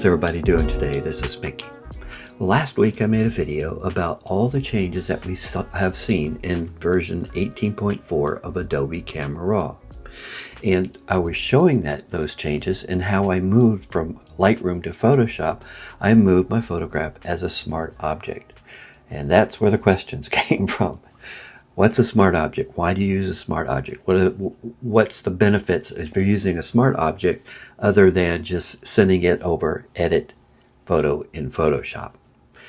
How's everybody doing today? This is Mickey. Well, last week I made a video about all the changes that we have seen in version 18.4 of Adobe Camera Raw. And I was showing those changes and how I moved from Lightroom to Photoshop. I moved my photograph as a smart object. And that's where the questions came from. What's a smart object? Why do you use a smart object? What's the benefits if you're using a smart object other than just sending it over edit photo in Photoshop?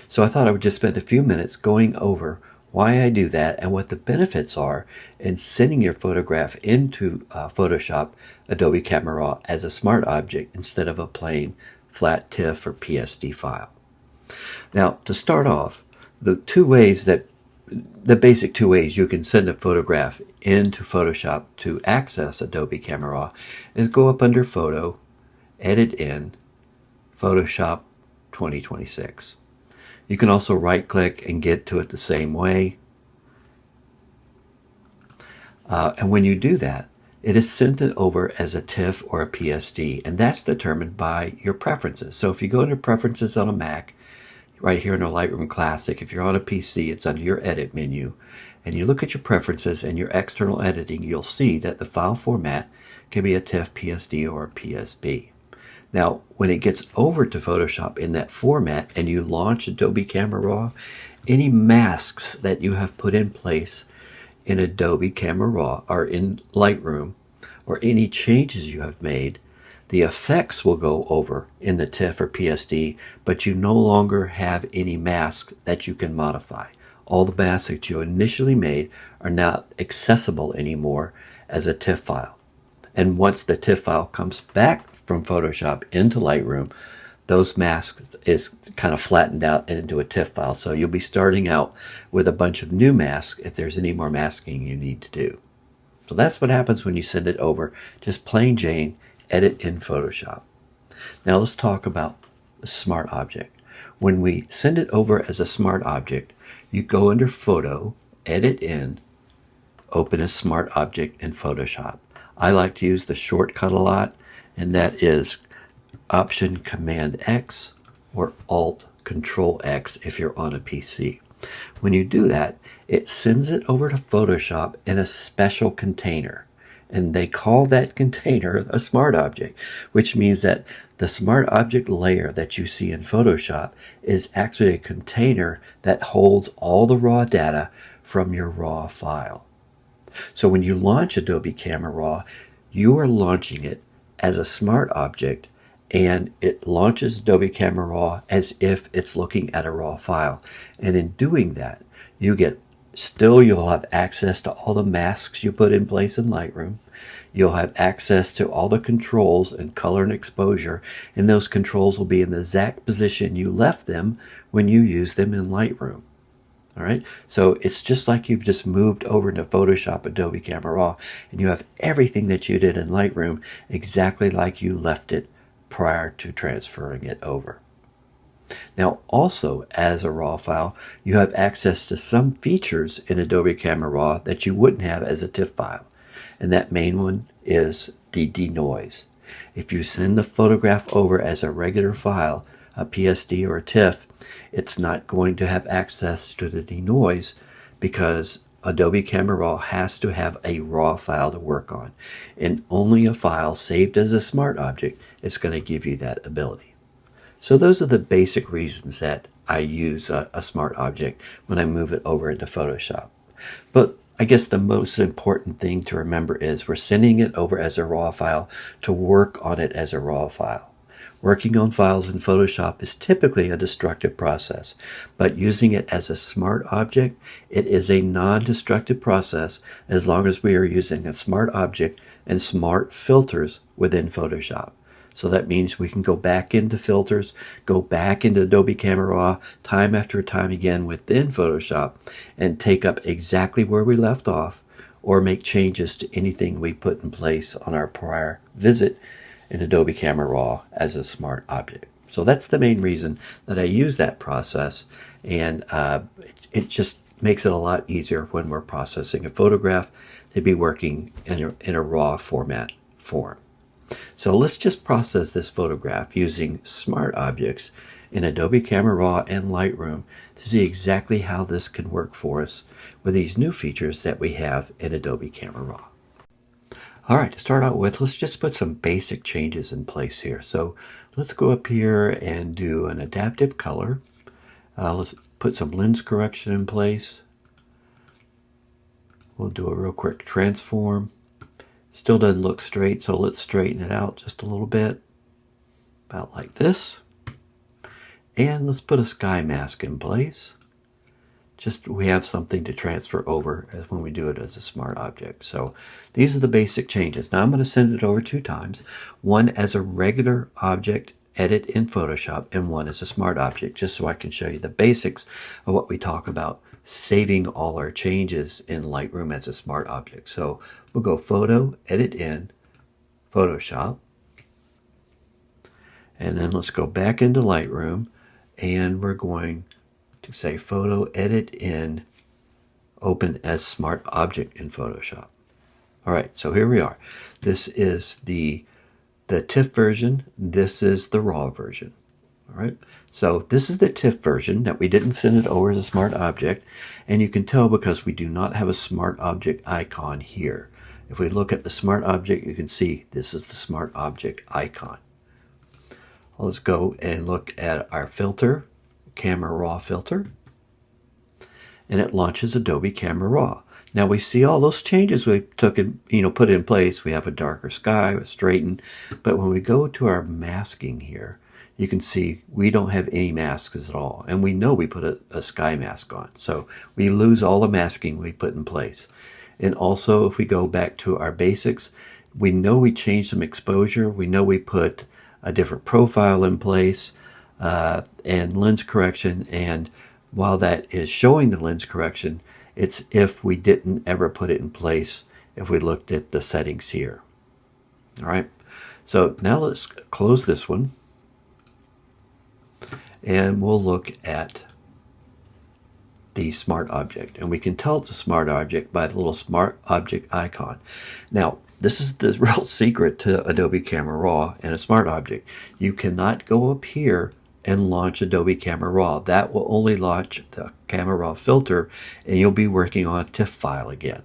So I thought I would just spend a few minutes going over why I do that and what the benefits are in sending your photograph into Photoshop Adobe Camera Raw as a smart object instead of a plain flat TIFF or PSD file. Now, to start off, the basic two ways you can send a photograph into Photoshop to access Adobe Camera Raw is go up under Photo, Edit in, Photoshop 2026. You can also right click and get to it the same way. And when you do that, it is sent over as a TIFF or a PSD, and that's determined by your preferences. So if you go into Preferences on a Mac, right here in the Lightroom Classic, if you're on a PC, it's under your Edit menu, and you look at your preferences and your external editing, you'll see that the file format can be a TIFF, PSD, or a PSB. Now, when it gets over to Photoshop in that format and you launch Adobe Camera Raw, any masks that you have put in place in Adobe Camera Raw or in Lightroom, or any changes you have made, the effects will go over in the TIFF or PSD, but you no longer have any mask that you can modify. All the masks that you initially made are not accessible anymore as a TIFF file. And once the TIFF file comes back from Photoshop into Lightroom, those masks is kind of flattened out into a TIFF file. So you'll be starting out with a bunch of new masks if there's any more masking you need to do. So that's what happens when you send it over, just plain Jane, edit in Photoshop. Now let's talk about the smart object. When we send it over as a smart object, you go under Photo, Edit in, open a smart object in Photoshop. I like to use the shortcut a lot, and that is Option Command X or Alt Control X if you're on a PC. When you do that, it sends it over to Photoshop in a special container. And they call that container a smart object, which means that the smart object layer that you see in Photoshop is actually a container that holds all the raw data from your raw file. So when you launch Adobe Camera Raw, you are launching it as a smart object, and it launches Adobe Camera Raw as if it's looking at a raw file. And in doing that, you'll have access to all the masks you put in place in Lightroom. You'll have access to all the controls and color and exposure, and those controls will be in the exact position you left them when you use them in Lightroom. All right, so it's just like you've just moved over to Photoshop Adobe Camera Raw, and you have everything that you did in Lightroom exactly like you left it prior to transferring it over. Now, also as a raw file, you have access to some features in Adobe Camera Raw that you wouldn't have as a TIFF file. And that main one is the Denoise. If you send the photograph over as a regular file, a PSD or a TIFF, it's not going to have access to the Denoise because Adobe Camera Raw has to have a raw file to work on. And only a file saved as a smart object is going to give you that ability. So those are the basic reasons that I use a smart object when I move it over into Photoshop. But I guess the most important thing to remember is we're sending it over as a raw file to work on it as a raw file. Working on files in Photoshop is typically a destructive process, but using it as a smart object, it is a non-destructive process as long as we are using a smart object and smart filters within Photoshop. So that means we can go back into filters, go back into Adobe Camera Raw time after time again within Photoshop and take up exactly where we left off or make changes to anything we put in place on our prior visit in Adobe Camera Raw as a smart object. So that's the main reason that I use that process, and it just makes it a lot easier when we're processing a photograph to be working in a raw form. So let's just process this photograph using Smart Objects in Adobe Camera Raw and Lightroom to see exactly how this can work for us with these new features that we have in Adobe Camera Raw. All right, to start out with, let's just put some basic changes in place here. So let's go up here and do an adaptive color. Let's put some lens correction in place. We'll do a real quick transform. Still doesn't look straight, so let's straighten it out just a little bit, about like this. And let's put a sky mask in place. Just we have something to transfer over as when we do it as a smart object. So these are the basic changes. Now I'm going to send it over 2 times, one as a regular object edit in Photoshop and one as a smart object, just so I can show you the basics of what we talk about saving all our changes in Lightroom as a smart object. So we'll go Photo, Edit in Photoshop, and then let's go back into Lightroom, and we're going to say Photo, Edit in, Open as Smart Object in Photoshop. All right, so here we are. This is the TIFF version. This is the RAW version. All right, so this is the TIFF version that we didn't send it over as a smart object, and you can tell because we do not have a smart object icon here. If we look at the smart object, you can see this is the smart object icon. Let's go and look at our filter, Camera Raw filter, and it launches Adobe Camera Raw. Now we see all those changes we took and put in place. We have a darker sky, a straighten, but when we go to our masking here, you can see we don't have any masks at all, and we know we put a sky mask on, so we lose all the masking we put in place. And also, if we go back to our basics, we know we changed some exposure. We know we put a different profile in place and lens correction, and while that is showing the lens correction, it's if we didn't ever put it in place if we looked at the settings here. All right, so now let's close this one, and we'll look at the smart object, and we can tell it's a smart object by the little smart object icon. Now this is the real secret to Adobe Camera Raw and a smart object. You cannot go up here and launch Adobe Camera Raw. That will only launch the Camera Raw filter, and you'll be working on a TIFF file again.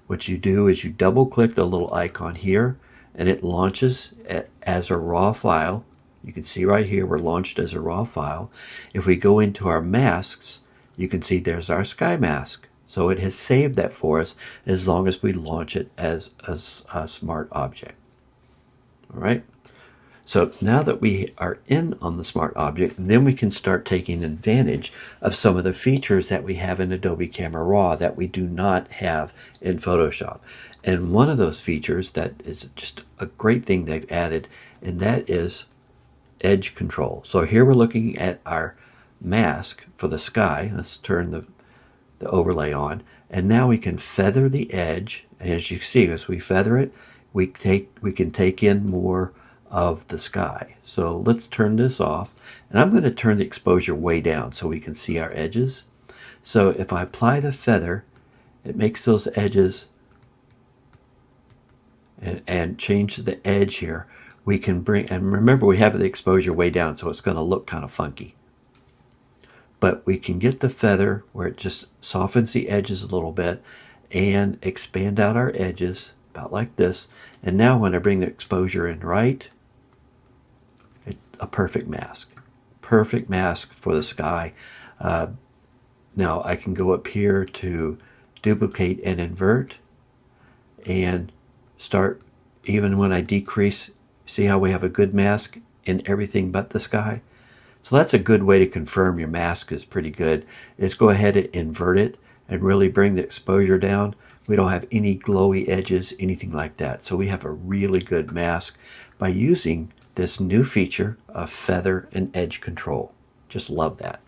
What you do is you double click the little icon here, and it launches as a raw file. You can see right here we're launched as a raw file. If we go into our masks, you can see there's our sky mask. So it has saved that for us as long as we launch it as a smart object. All right. So now that we are in on the smart object, then we can start taking advantage of some of the features that we have in Adobe Camera Raw that we do not have in Photoshop. And one of those features that is just a great thing they've added, and that is edge control. So here we're looking at our mask for the sky. Let's turn the overlay on, and now we can feather the edge, and as you see, as we feather it, we can take in more of the sky. So let's turn this off, and I'm going to turn the exposure way down so we can see our edges. So if I apply the feather, it makes those edges and change the edge here. We can bring, and remember we have the exposure way down, so it's going to look kind of funky. But we can get the feather where it just softens the edges a little bit and expand out our edges about like this. And now when I bring the exposure in right, a perfect mask. Perfect mask for the sky. Now I can go up here to duplicate and invert and start, even when I decrease, see how we have a good mask in everything but the sky? So that's a good way to confirm your mask is pretty good, is go ahead and invert it and really bring the exposure down. We don't have any glowy edges, anything like that. So we have a really good mask by using this new feature of feather and edge control. Just love that.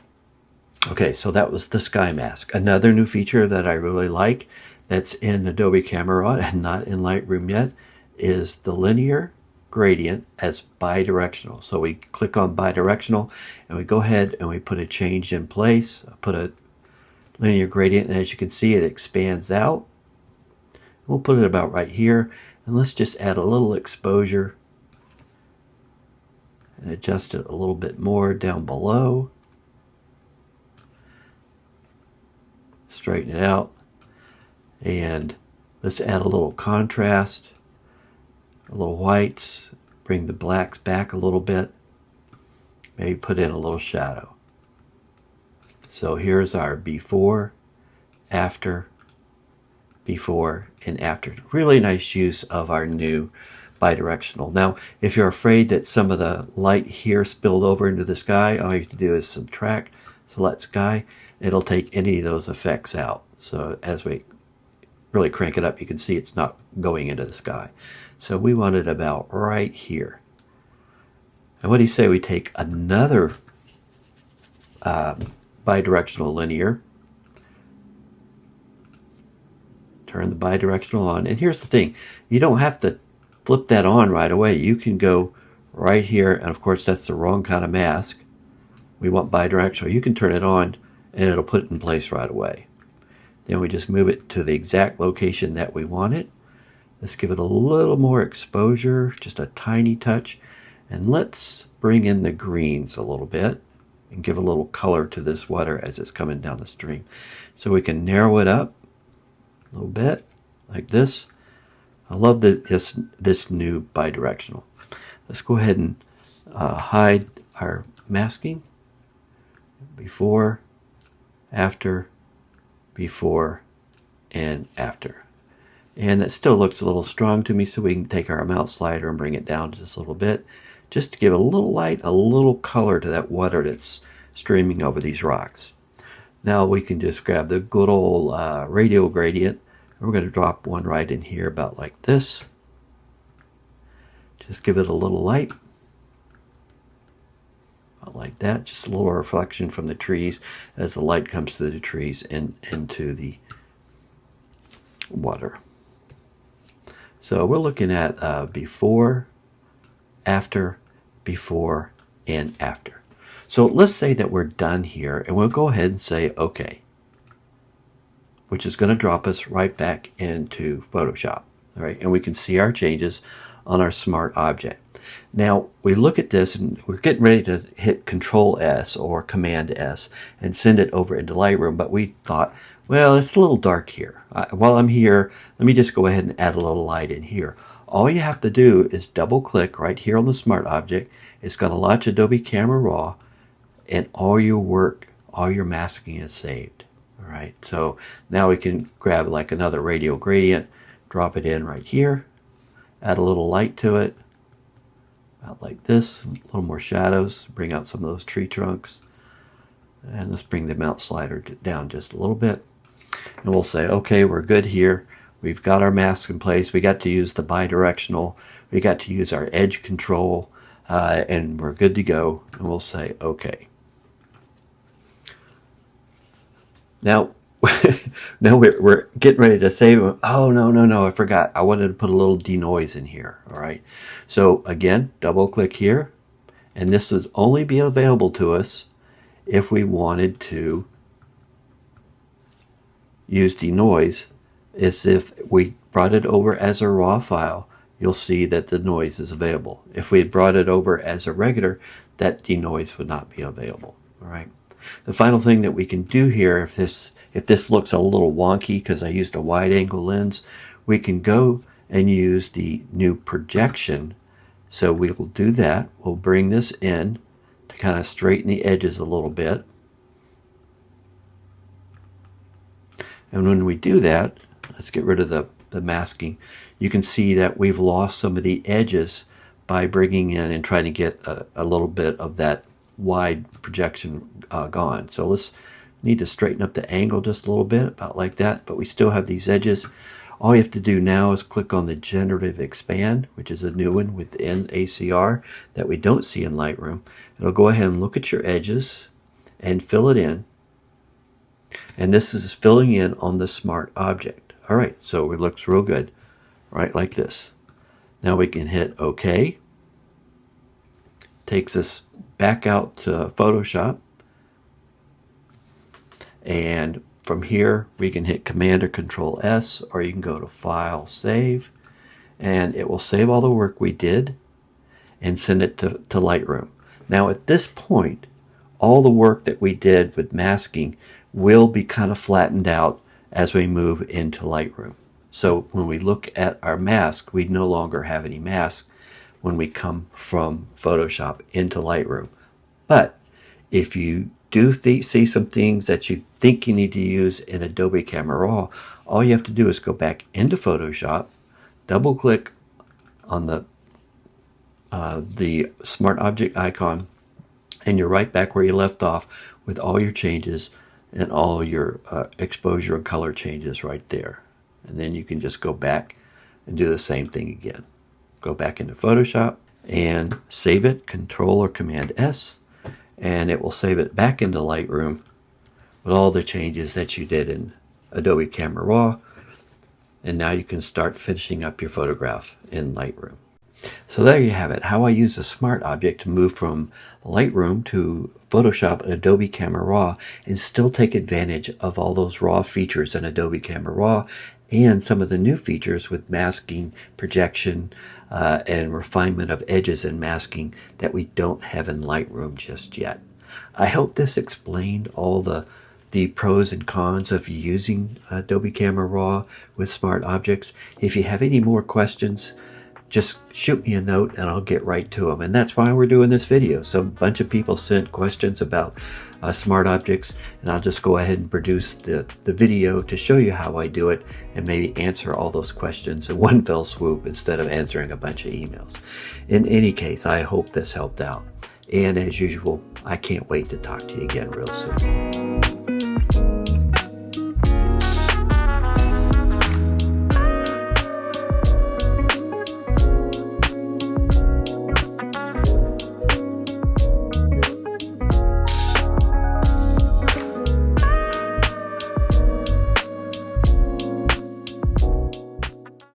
Okay, so that was the sky mask. Another new feature that I really like that's in Adobe Camera Raw and not in Lightroom yet is the linear gradient as bidirectional. So we click on bidirectional and we go ahead and we put a change in place. I put a linear gradient, and as you can see, it expands out. We'll put it about right here, and let's just add a little exposure and adjust it a little bit more down below. Straighten it out, and let's add a little contrast, a little whites, bring the blacks back a little bit, maybe put in a little shadow. So here's our before, after, before, and after. Really nice use of our new bidirectional. Now, if you're afraid that some of the light here spilled over into the sky, all you have to do is subtract, select sky. It'll take any of those effects out. So as we really crank it up, you can see it's not going into the sky. So we want it about right here. And what do you say we take another bidirectional linear, turn the bidirectional on, and here's the thing, you don't have to flip that on right away. You can go right here, and of course that's the wrong kind of mask. We want bidirectional. You can turn it on and it'll put it in place right away. Then we just move it to the exact location that we want it. Let's give it a little more exposure, just a tiny touch, and let's bring in the greens a little bit and give a little color to this water as it's coming down the stream. So we can narrow it up a little bit like this. I love this new bidirectional. Let's go ahead and hide our masking. Before, after, before, and after. And that still looks a little strong to me, so we can take our amount slider and bring it down just a little bit, just to give a little light, a little color to that water that's streaming over these rocks. Now we can just grab the good old radial gradient. We're going to drop one right in here about like this. Just give it a little light. About like that. Just a little reflection from the trees as the light comes through the trees and into the water. So we're looking at before, after, before, and after. So let's say that we're done here, and we'll go ahead and say OK, which is going to drop us right back into Photoshop. All right, and we can see our changes on our smart object. Now we look at this and we're getting ready to hit Control S or Command S and send it over into Lightroom, but we thought, well, it's a little dark here. While I'm here, let me just go ahead and add a little light in here. All you have to do is double click right here on the smart object. It's going to launch Adobe Camera Raw, and all your work, all your masking is saved. All right, so now we can grab like another radial gradient, drop it in right here, add a little light to it, about like this, a little more shadows, bring out some of those tree trunks, and let's bring the mount slider down just a little bit, and we'll say, okay, we're good here. We've got our mask in place. We got to use the bidirectional. We got to use our edge control, and we're good to go, and we'll say, okay. Now, now we're getting ready to save. Oh, no, I forgot. I wanted to put a little denoise in here. All right. So again, double click here. And this is only be available to us if we wanted to use denoise. Is if we brought it over as a raw file, you'll see that the noise is available. If we had brought it over as a regular, that denoise would not be available. All right. The final thing that we can do here, if this looks a little wonky because I used a wide angle lens, we can go and use the new projection. So we will do that. We'll bring this in to kind of straighten the edges a little bit. And when we do that, let's get rid of the masking. You can see that we've lost some of the edges by bringing in and trying to get a little bit of that wide projection gone. So let's need to straighten up the angle just a little bit, about like that, but we still have these edges. All you have to do now is click on the generative expand, which is a new one within ACR that we don't see in Lightroom. It'll go ahead and look at your edges and fill it in. And this is filling in on the smart object. All right, so it looks real good, right, like this. Now we can hit OK. Takes us back out to Photoshop, and from here we can hit Command or Control S, or you can go to File, Save, and it will save all the work we did, and send it to Lightroom. Now at this point, all the work that we did with masking will be kind of flattened out as we move into Lightroom. So when we look at our mask, we no longer have any mask when we come from Photoshop into Lightroom. But if you do see some things that you think you need to use in Adobe Camera Raw, all you have to do is go back into Photoshop, double click on the smart object icon, and you're right back where you left off with all your changes and all your exposure and color changes right there. And then you can just go back and do the same thing again. Go back into Photoshop and save it, Control or Command S, and it will save it back into Lightroom with all the changes that you did in Adobe Camera Raw. And now you can start finishing up your photograph in Lightroom. So there you have it, how I use a smart object to move from Lightroom to Photoshop and Adobe Camera Raw and still take advantage of all those raw features in Adobe Camera Raw and some of the new features with masking, projection, and refinement of edges and masking that we don't have in Lightroom just yet. I hope this explained all the pros and cons of using Adobe Camera Raw with smart objects. If you have any more questions, just shoot me a note and I'll get right to them. And that's why we're doing this video. So a bunch of people sent questions about smart objects, and I'll just go ahead and produce the video to show you how I do it and maybe answer all those questions in one fell swoop instead of answering a bunch of emails. In any case, I hope this helped out. And as usual, I can't wait to talk to you again real soon.